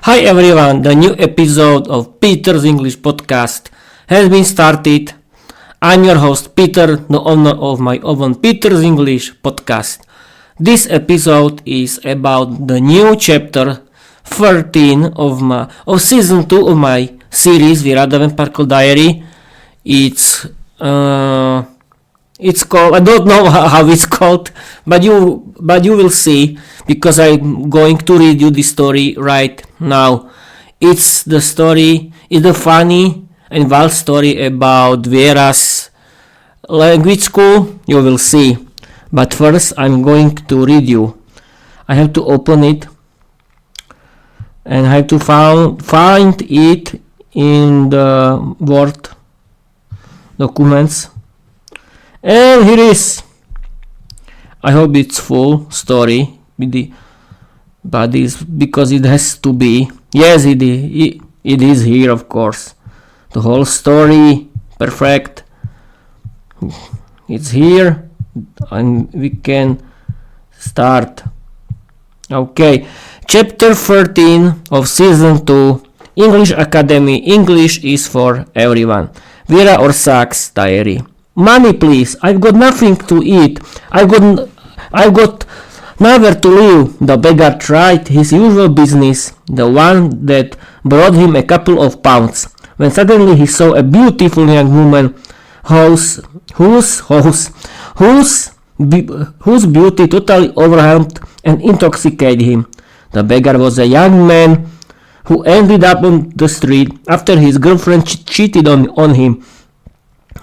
Hi everyone, the new episode of Peter's English podcast has been started. I'm your host Peter, the owner of my own Peter's English podcast. This episode is about the new chapter 13 of season 2 of my series Viradoven Parkour Diary. It's called, I don't know how it's called, but you will see, because I'm going to read you the story right now. It's the funny and wild story about Vera's language school. You will see. But first I'm going to read you. I have to open it and I have to find it in the Word documents. And here is. I hope it's full story, but it's because it has to be. Yes, it is here, of course. The whole story, perfect. It's here, and we can start. Okay, chapter 13 of season 2, English Academy. English is for everyone. Vera Orsak's diary. Money, please. I've got nothing to eat. I've got nowhere to live. The beggar tried his usual business, the one that brought him a couple of pounds, when suddenly he saw a beautiful young woman whose beauty totally overwhelmed and intoxicated him. The beggar was a young man who ended up on the street after his girlfriend cheated on him.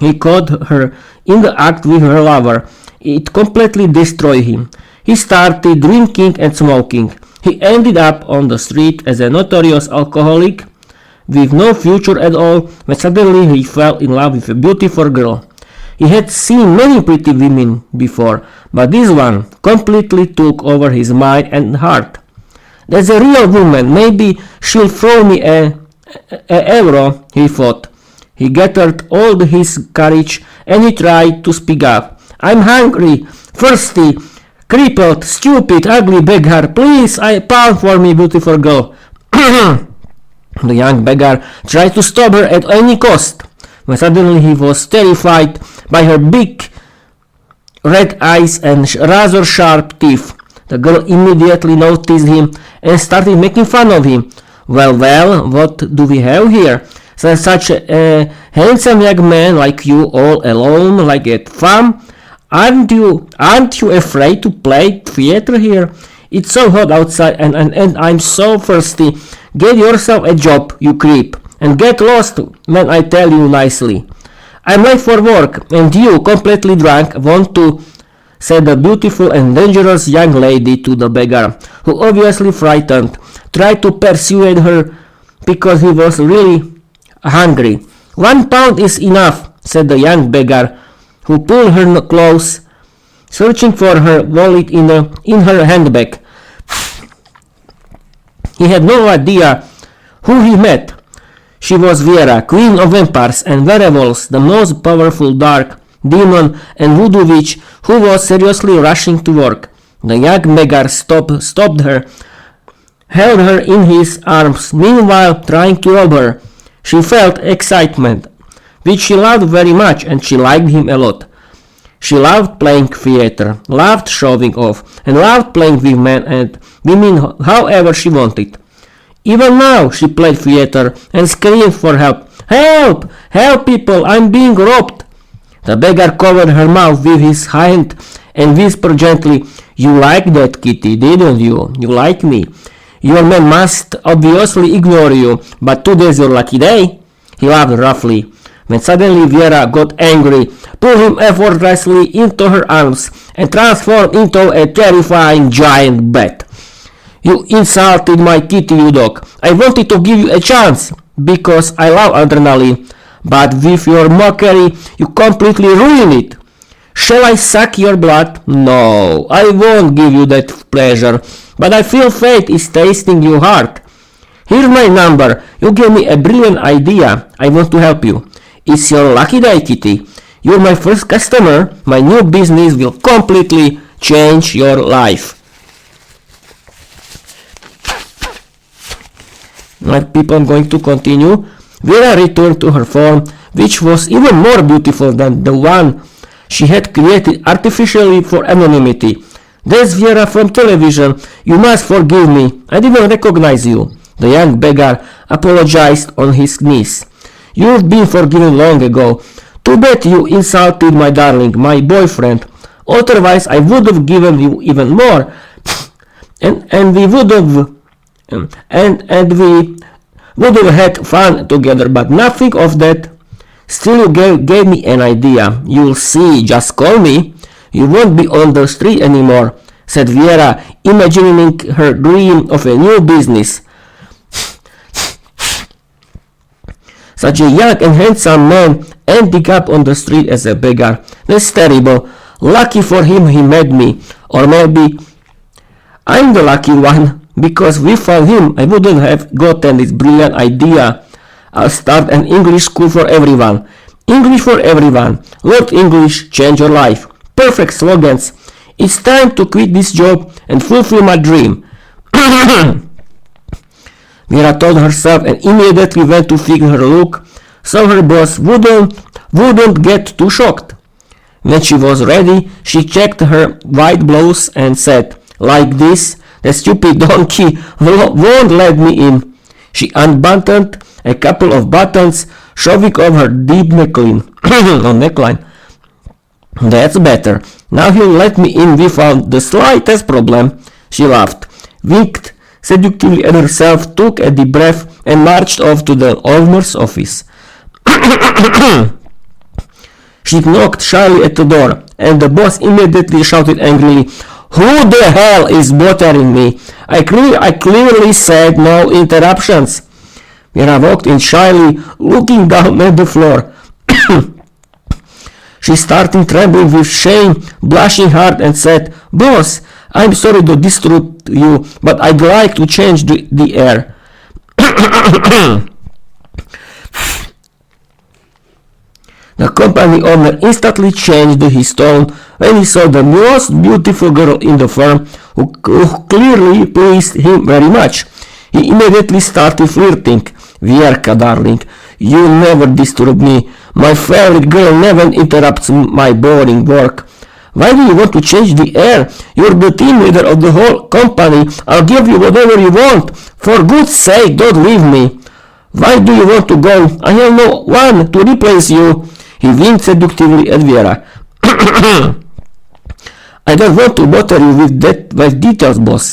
He caught her in the act with her lover. It completely destroyed him. He started drinking and smoking. He ended up on the street as a notorious alcoholic with no future at all, when suddenly he fell in love with a beautiful girl. He had seen many pretty women before, but this one completely took over his mind and heart. That's a real woman. Maybe she'll throw me a euro, he thought. He gathered all his courage and he tried to speak up. I'm hungry, thirsty, crippled, stupid, ugly beggar. Please, a pound for me, beautiful girl. The young beggar tried to stop her at any cost, when suddenly he was terrified by her big red eyes and rather sharp teeth. The girl immediately noticed him and started making fun of him. Well, what do we have here? Such a handsome young man like you all alone like at farm? Aren't you afraid to play theater here? It's so hot outside and I'm so thirsty. Get yourself a job, you creep, and get lost when I tell you nicely. I'm late for work, and you, completely drunk, want to, said the beautiful and dangerous young lady to the beggar, who, obviously frightened, tried to persuade her because he was really hungry. 1 pound is enough, said the young beggar, who pulled her close, searching for her wallet in her handbag. He had no idea who he met. She was Vera, queen of vampires and werewolves, the most powerful dark demon and voodoo witch who was seriously rushing to work. The young beggar stopped her, held her in his arms, meanwhile trying to rob her. She felt excitement, which she loved very much, and she liked him a lot. She loved playing theater, loved showing off, and loved playing with men and women however she wanted. Even now she played theater and screamed for help. Help! Help, people! I'm being robbed! The beggar covered her mouth with his hand and whispered gently, You like that, kitty, didn't you? You like me. Your man must obviously ignore you, but today's your lucky day. He laughed roughly, when suddenly Vera got angry, pulled him effortlessly into her arms, and transformed into a terrifying giant bat. You insulted my kitty, you dog. I wanted to give you a chance, because I love adrenaline, but with your mockery, you completely ruined it. Shall I suck your blood? No, I won't give you that pleasure, but I feel fate is tasting your heart. Here's my number. You gave me a brilliant idea. I want to help you. It's your lucky day, kitty. You're my first customer. My new business will completely change your life. My people going to continue. Vera returned to her form, which was even more beautiful than the one she had created artificially for anonymity. There's Vera from television. You must forgive me. I didn't recognize you. The young beggar apologized on his knees. You've been forgiven long ago. Too bad you insulted my darling, my boyfriend. Otherwise I would have given you even more. And we would have had fun together, but nothing of that. Still you gave me an idea. You'll see, just call me. You won't be on the street anymore, said Vera, imagining her dream of a new business. Such a young and handsome man ending up on the street as a beggar. That's terrible. Lucky for him he met me. Or maybe I'm the lucky one, because without him I wouldn't have gotten this brilliant idea. I'll start an English school for everyone. English for everyone. Learn English, change your life. Perfect slogans. It's time to quit this job and fulfill my dream. Vera told herself and immediately went to fix her look so her boss wouldn't get too shocked. When she was ready, she checked her white blouse and said, like this, the stupid donkey won't let me in. She unbuttoned a couple of buttons, showing off her deep neckline. That's better. Now he'll let me in without the slightest problem. She laughed, winked seductively at herself, took a deep breath, and marched off to the owner's office. She knocked shyly at the door, and the boss immediately shouted angrily, "Who the hell is bothering me? I clearly said no interruptions." Vera walked in shyly, looking down at the floor. She started trembling with shame, blushing hard, and said, "Boss, I'm sorry to disturb you, but I'd like to change the air." The company owner instantly changed his tone when he saw the most beautiful girl in the firm, who clearly pleased him very much. He immediately started flirting. "Vierka, darling, you never disturb me. My favorite girl never interrupts my boring work. Why do you want to change the air? You're the team leader of the whole company. I'll give you whatever you want. For goodn's sake, don't leave me. Why do you want to go? I have no one to replace you." He winked seductively at Vera. "I don't want to bother you with details, boss,"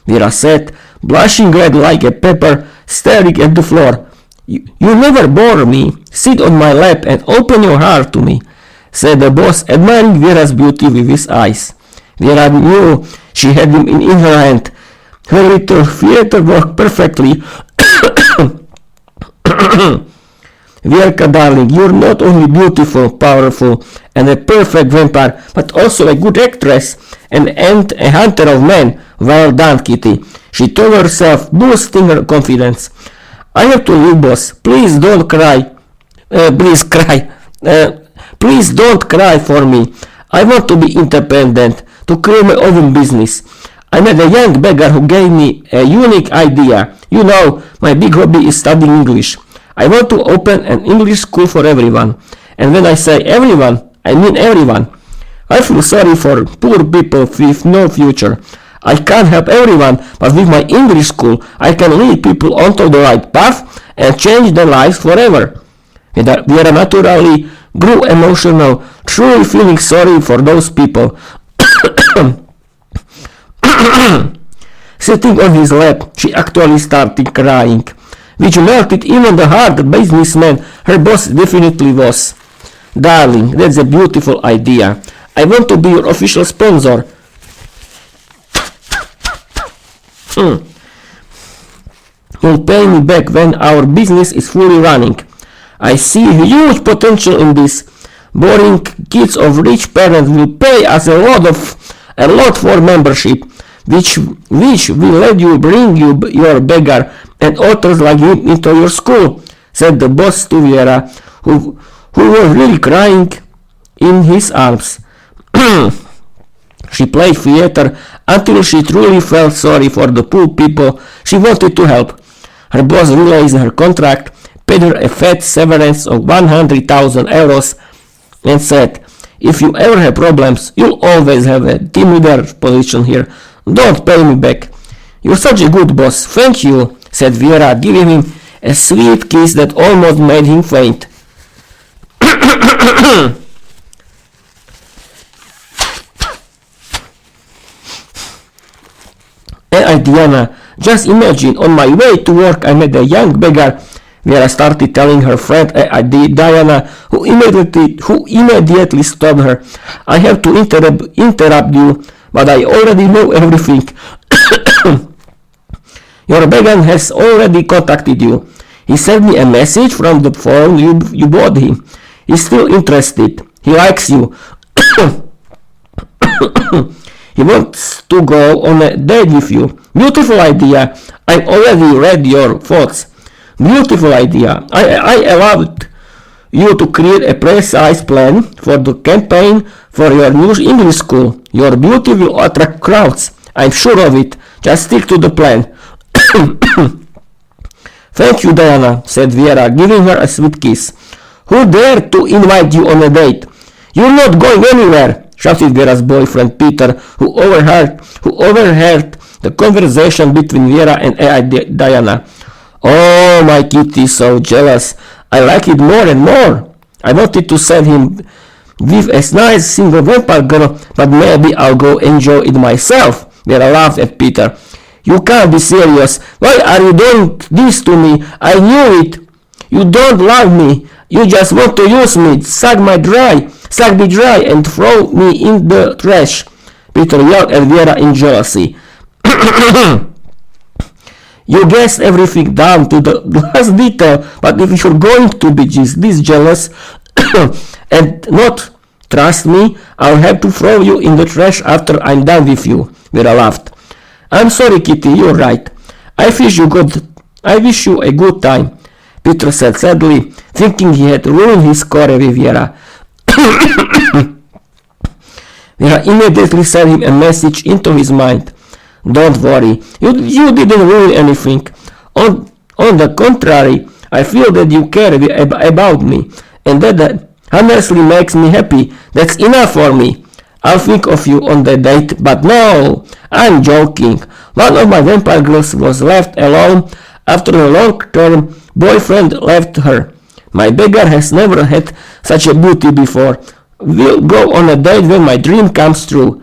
Vera said, blushing red like a pepper, staring at the floor. You never bore me. Sit on my lap and open your heart to me," said the boss, admiring Vera's beauty with his eyes. Vera knew she had him in her hand. Her little theater worked perfectly. "Vierka, darling, you're not only beautiful, powerful, and a perfect vampire, but also a good actress and a hunter of men. Well done, Kitty," she told herself, boosting her confidence. "I have to leave, boss. Please don't cry. Please don't cry for me. I want to be independent, to create my own business. I met a young beggar who gave me a unique idea. You know, my big hobby is studying English. I want to open an English school for everyone. And when I say everyone, I mean everyone. I feel sorry for poor people with no future. I can't help everyone, but with my English school, I can lead people onto the right path and change their lives forever." Vera naturally grew emotional, truly feeling sorry for those people. Sitting on his lap, she actually started crying, which melted even the hard businessman her boss definitely was. "Darling, that's a beautiful idea. I want to be your official sponsor. You'll pay me back when our business is fully running. I see huge potential in this. Boring kids of rich parents will pay us a lot for membership, which will let you bring your beggar and authors like him into your school," said the boss to Vera, who was really crying in his arms. She played theater until she truly felt sorry for the poor people she wanted to help. Her boss realized her contract, paid her a fat severance of 100,000 euros, and said, "If you ever have problems, you'll always have a team leader position here. Don't pay me back." "You're such a good boss, thank you," said Vera, giving him a sweet kiss that almost made him faint. "Hey, Diana, just imagine, on my way to work I met a young beggar," Vera started telling her friend Diana, who immediately stopped her. "I have to interrupt you, but I already know everything. Your beggar has already contacted you. He sent me a message from the phone you bought him. He's still interested. He likes you. He wants to go on a date with you. Beautiful idea. I've already read your thoughts. Beautiful idea. I allowed you to create a precise plan for the campaign for your new English school. Your beauty will attract crowds. I'm sure of it. Just stick to the plan." "Thank you, Diana," said Vera, giving her a sweet kiss. "Who dared to invite you on a date? You're not going anywhere," shouted Vera's boyfriend Peter, who overheard the conversation between Vera and Diana. "Oh, my Kitty's so jealous. I like it more and more. I wanted to send him with a nice single vampire girl, but maybe I'll go enjoy it myself." Vera laughed at Peter. "You can't be serious. Why are you doing this to me? I knew it. You don't love me. You just want to use me, suck me dry and throw me in the trash." Peter yelled at Vera in jealousy. "You guessed everything down to the last detail, but if you're going to be this jealous and not trust me, I'll have to throw you in the trash after I'm done with you." Vera laughed. "I'm sorry, Kitty, you're right. I wish you a good time," Peter said sadly, thinking he had ruined his career with Vera. Vera immediately sent him a message into his mind. "Don't worry, you didn't ruin anything. On the contrary, I feel that you care about me, and that honestly makes me happy. That's enough for me. I'll think of you on the date, but no, I'm joking. One of my vampire girls was left alone after a long-term boyfriend left her. My beggar has never had such a beauty before. We'll go on a date when my dream comes true."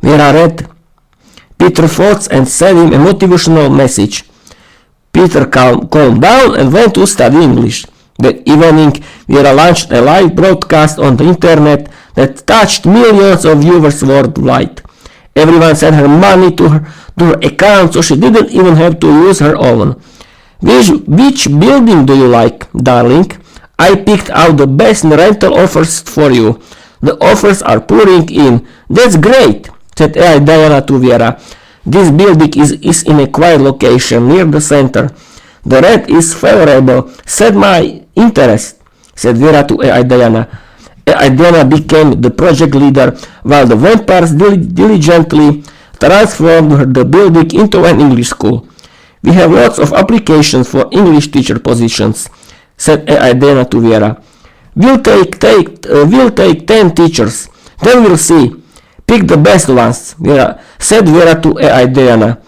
Vera read Peter's thoughts and sent him a motivational message. Peter calmed down and went to study English. That evening, Vera launched a live broadcast on the internet that touched millions of viewers worldwide. Everyone sent her money to her account, so she didn't even have to use her own. Which building do you like, darling? I picked out the best rental offers for you. The offers are pouring in. That's great, said Diana to Vera. This building is in a quiet location near the center. The rent is favorable. Set my interest, said Vera to Diana. Diana became the project leader while the vampires diligently transformed the building into an English school. We have lots of applications for English teacher positions, said Diana to Vera. We'll take 10 teachers. Then we'll see. Pick the best ones, said Vera to Diana.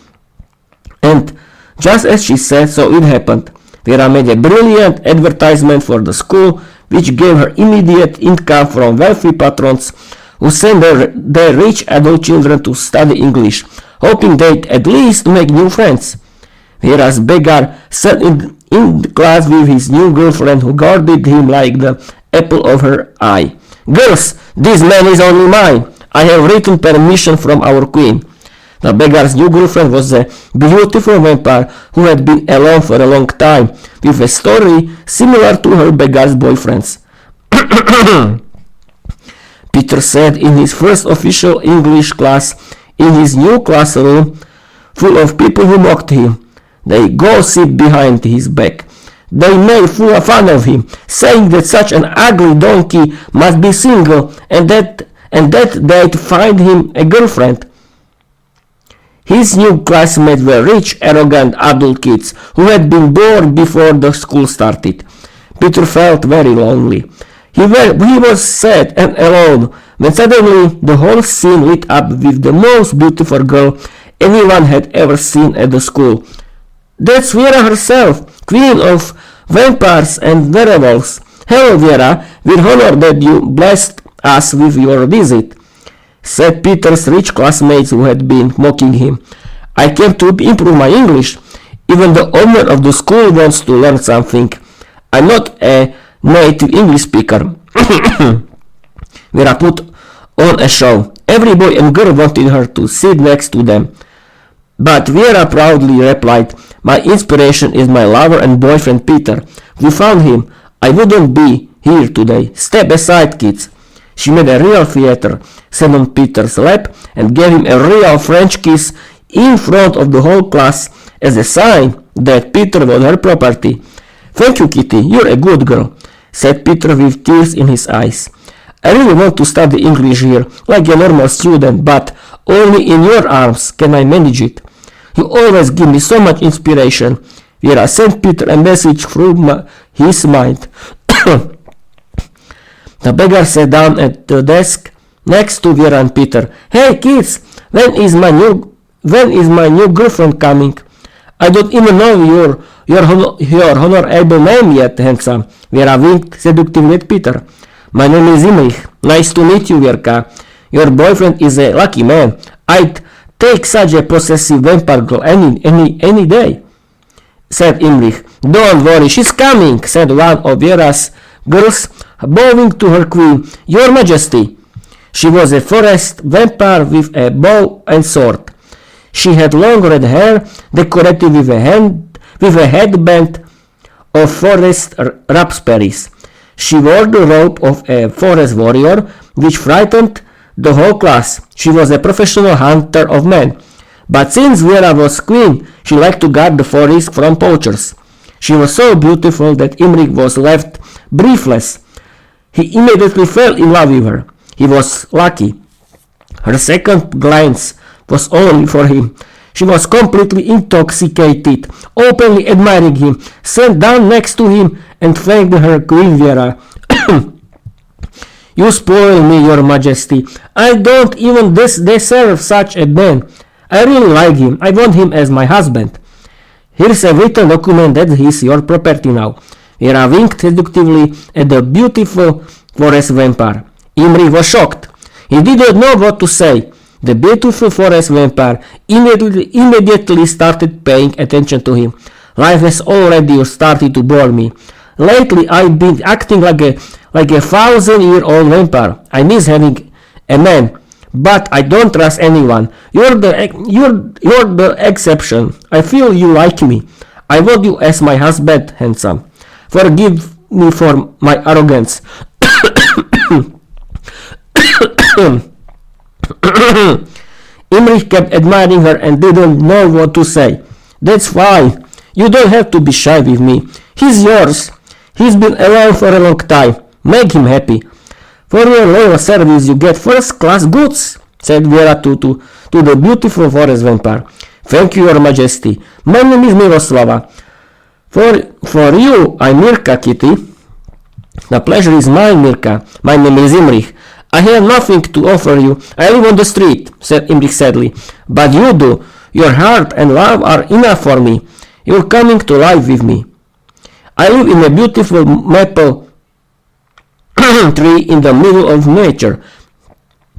And just as she said, so it happened. Vera made a brilliant advertisement for the school, which gave her immediate income from wealthy patrons who sent their rich adult children to study English, hoping they'd at least make new friends. Vera's beggar sat in the class with his new girlfriend, who guarded him like the apple of her eye. Girls, this man is only mine. I have written permission from our queen. The beggar's new girlfriend was a beautiful vampire who had been alone for a long time, with a story similar to her beggar's boyfriend's. Peter said in his first official English class in his new classroom, full of people who mocked him. They gossiped behind his back. They made fun of him, saying that such an ugly donkey must be single and that they'd find him a girlfriend. His new classmates were rich, arrogant adult kids who had been bored before the school started. Peter felt very lonely. He was sad and alone when suddenly the whole scene lit up with the most beautiful girl anyone had ever seen at the school. That's Vera herself, queen of vampires and werewolves. Hello, Vera, we're honored that you blessed us with your visit, said Peter's rich classmates who had been mocking him. I came to improve my English. Even the owner of the school wants to learn something. I'm not a native English speaker. Vera put on a show. Every boy and girl wanted her to sit next to them. But Vera proudly replied, my inspiration is my lover and boyfriend Peter. We found him. I wouldn't be here today. Step aside, kids. She made a real theater, sat on Peter's lap, and gave him a real French kiss in front of the whole class as a sign that Peter was her property. Thank you, Kitty. You're a good girl, said Peter with tears in his eyes. I really want to study English here, like a normal student, but only in your arms can I manage it. You always give me so much inspiration. Vera sent Peter a message through his mind. The beggar sat down at the desk next to Vera and Peter. Hey kids, when is my new girlfriend coming? I don't even know your honorable name yet, handsome. Vera winked seductively at Peter. My name is Imrich. Nice to meet you, Verka. Your boyfriend is a lucky man. I'd take such a possessive vampire girl any day, said Imrich. Don't worry, she's coming, said one of Vera's girls, bowing to her queen. Your Majesty. She was a forest vampire with a bow and sword. She had long red hair, decorated with a headband of forest raspberries. She wore the robe of a forest warrior, which frightened the whole class. She was a professional hunter of men. But since Vera was queen, she liked to guard the forest from poachers. She was so beautiful that Imrich was left breathless. He immediately fell in love with her. He was lucky. Her second glance was only for him. She was completely intoxicated, openly admiring him, sat down next to him and thanked her Queen Vera. You spoil me, Your Majesty. I don't even deserve such a man. I really like him. I want him as my husband. Here's a written document that he's your property now. Vera winked seductively at the beautiful forest vampire. Imrich was shocked. He didn't know what to say. The beautiful forest vampire immediately started paying attention to him. Life has already started to bore me. Lately I've been acting like a 1,000-year-old vampire. I miss having a man, but I don't trust anyone. You're the exception. I feel you like me. I want you as my husband, handsome. Forgive me for my arrogance. Imrich kept admiring her and didn't know what to say. That's fine. You don't have to be shy with me. He's yours. He's been around for a long time. Make him happy. For your loyal service you get first-class goods, said Vera to the beautiful forest vampire. Thank you, Your Majesty. My name is Miroslava. For you, I'm Mirka, Kitty. The pleasure is mine, Mirka. My name is Imrich. I have nothing to offer you. I live on the street, said Imrich sadly. But you do. Your heart and love are enough for me. You're coming to life with me. I live in a beautiful maple tree in the middle of nature.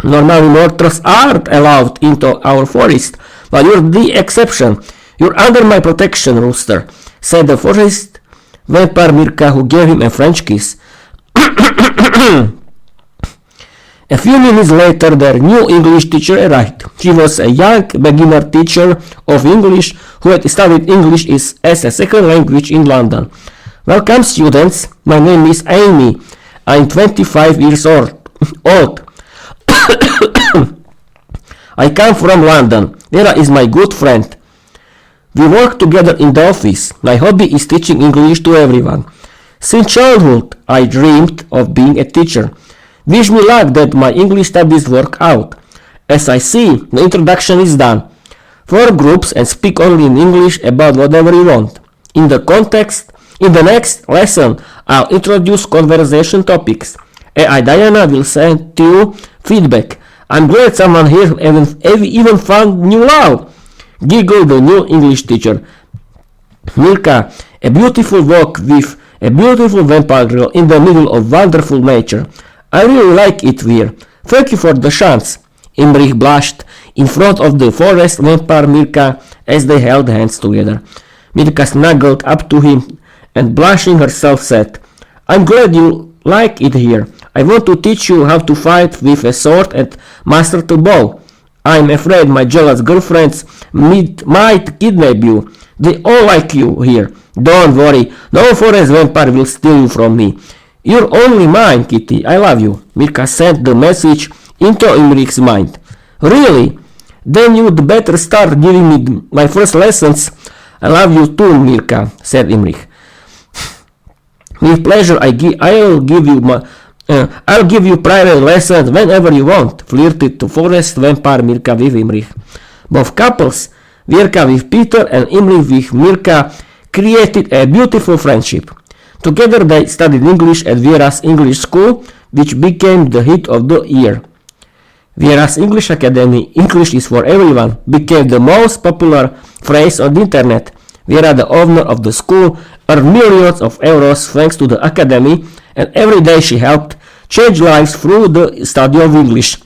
Normally mortals aren't allowed into our forest, but you're the exception. You're under my protection, Rooster, said the forest vampire Mirka, who gave him a French kiss. A few minutes later, their new English teacher arrived. She was a young beginner teacher of English who had studied English as a second language in London. Welcome, students. My name is Amy. I'm 25 years old. I come from London. Vera is my good friend. We work together in the office. My hobby is teaching English to everyone. Since childhood, I dreamed of being a teacher. Wish me luck that my English studies work out. As I see, the introduction is done. Form groups and speak only in English about whatever you want. In the next lesson, I'll introduce conversation topics. AI Diana will send to you feedback. I'm glad someone here even found new love. Giggle the new English teacher. Mirka, a beautiful walk with a beautiful vampire girl in the middle of wonderful nature. I really like it here. Thank you for the chance. Imrich blushed in front of the forest vampire Mirka as they held hands together. Mirka snuggled up to him and blushing herself said, I'm glad you like it here. I want to teach you how to fight with a sword and master the bow. I'm afraid my jealous girlfriends might kidnap you. They all like you here. Don't worry, no forest vampire will steal you from me. You're only mine, Kitty. I love you. Mirka sent the message into Imrich's mind. Really? Then you'd better start giving me my first lessons. I love you too, Mirka, said Imrich. With pleasure, I'll give you private lessons whenever you want, flirted the forest vampire Mirka with Imrich. Both couples, Verka with Peter and Imrich with Mirka, created a beautiful friendship. Together they studied English at Vera's English School, which became the hit of the year. Vera's English Academy, English is for everyone, became the most popular phrase on the internet. Vera, the owner of the school, earned millions of euros thanks to the academy, and every day she helped change lives through the study of English.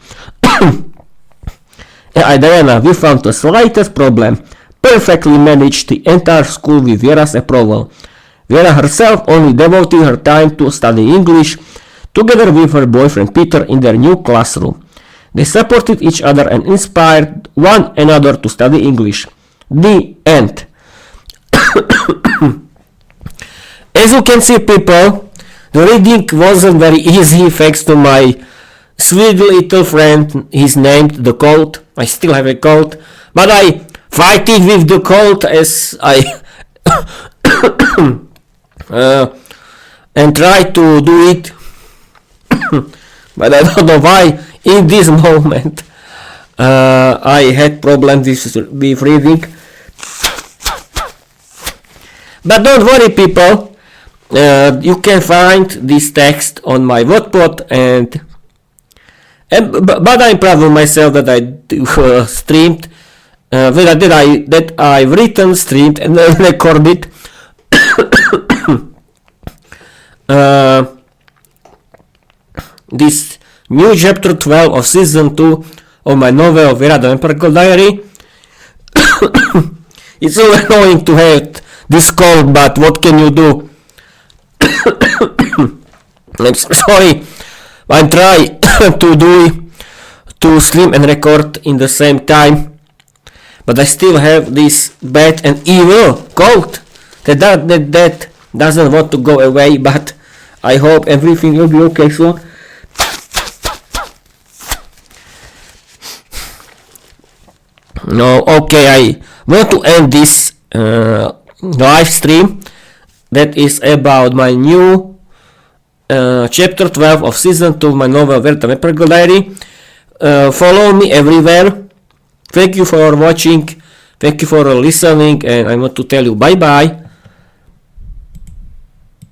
Diana, we found the slightest problem, perfectly managed the entire school with Vera's approval. Vera herself only devoted her time to study English, together with her boyfriend Peter in their new classroom. They supported each other and inspired one another to study English. The end. As you can see, people, the reading wasn't very easy thanks to my sweet little friend. He's named the cold. I still have a cold, but I fight it with the cold as I and try to do it. But I don't know why in this moment I had problems with reading. But don't worry, people, you can find this text on my Wattpad, but I'm proud of myself that I streamed, that I've written, streamed, and recorded this new chapter 12 of season 2 of my novel Vera the Vampire Girl Diary. It's so annoying to have this cold, but what can you do? I'm sorry. I try to stream and record in the same time, but I still have this bad and evil cold that doesn't want to go away. But I hope everything will be okay soon. No, okay. I want to end this live stream that is about my new chapter 12 of season 2 of my novel Vera the Vampire Girl Diary. Follow me everywhere. Thank you for watching, thank you for listening, and I want to tell you bye bye.